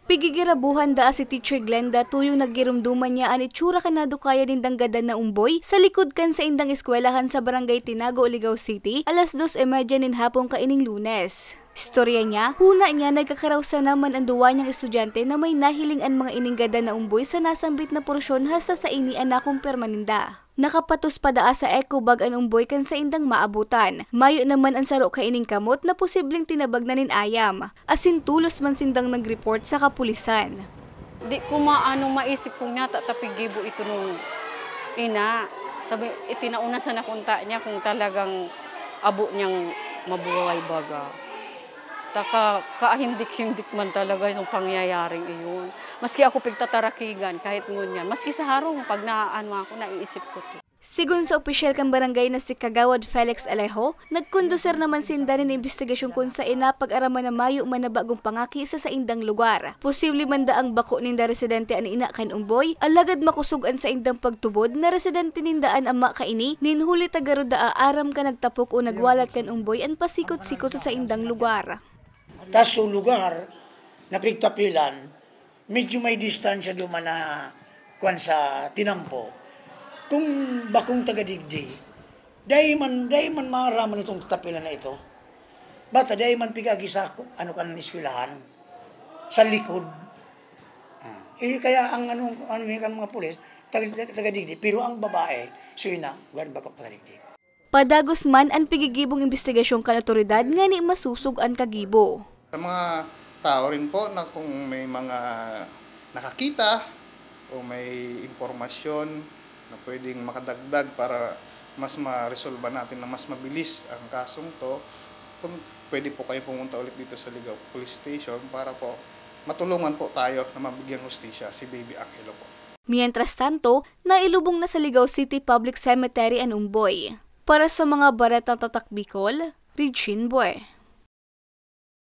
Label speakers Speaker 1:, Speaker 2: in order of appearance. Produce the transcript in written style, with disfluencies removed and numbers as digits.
Speaker 1: Pigigirabuhan da si Teacher Glenda tuyong nagirumduman niya an itsura kanado kaya nindang gadan na umboy sa likod kan sa indang eskwelahan sa Barangay Tinago, Ligao City, alas 2:30 nin hapon kaining Lunes. Istorya niya, huna niya nagkakarawsa naman ang duwa niyang estudyante na may nahiling ang mga ininggada na umboy sa nasambit na porsyon hasta sa ini anakong permaninda. Nakapatos pa daa sa eco bag ang umboy kan sa indang maabutan. Mayo naman ang saro kaining kamot na posibleng tinabag na nin ayam. Asin tulos man sindang nag-report sa kapulisan.
Speaker 2: Di ko maisip kung nga tatapigibo ito nung ina. Sabi, itinauna sa nakunta niya kung talagang abo niyang mabuhay baga. Taka kahindik-hindik man talaga yung pangyayaring iyon. Maski ako pigtatarakigan kahit ngunyan. Maski sa harong pag ako, naiisip ko to.
Speaker 1: Sigun sa opisyal kang barangay na si Kagawad Felix Alejo, nagkonduser naman sinda rin investigasyon kung sa ina pag-araman na mayo man na bagong pangaki sa indang lugar. Posible man da ang bako ninda residente an ina kan umboy, alagad makusugan sa indang pagtubod na residente nindaan ama kaini, ninhuli tagaro da aram ka nagtapok o nagwalat kan umboy an pasikot-sikot sa indang lugar.
Speaker 3: Kaso lugar na pigtapilan, medyo may distansya duman na kwan sa tinampo. Kung bakong tagadigdi, dahi man maraman itong tapilan na ito. Bata, dahi man pigagi sa kan eskwelahan, sa likod. Kaya ang mga pulis, tagadigdi, pero ang babae, suina, gano'n bakong tagadigdi.
Speaker 1: Padagos man ang pigigibong investigasyon kan otoridad nga ni masusog ang kagibo.
Speaker 4: Sa mga tao rin po na kung may mga nakakita o may impormasyon na pwedeng makadagdag para mas ma-resolve natin na mas mabilis ang kasong to, kung pwede po kayo pumunta ulit dito sa Ligao Police Station para po matulungan po tayo na mabigyang hustisya si Baby Angelo po.
Speaker 1: Mientras tanto, nailubong na sa Ligao City Public Cemetery ang umboy. Para sa mga Baretang Tatak Bicol, Regine Boy.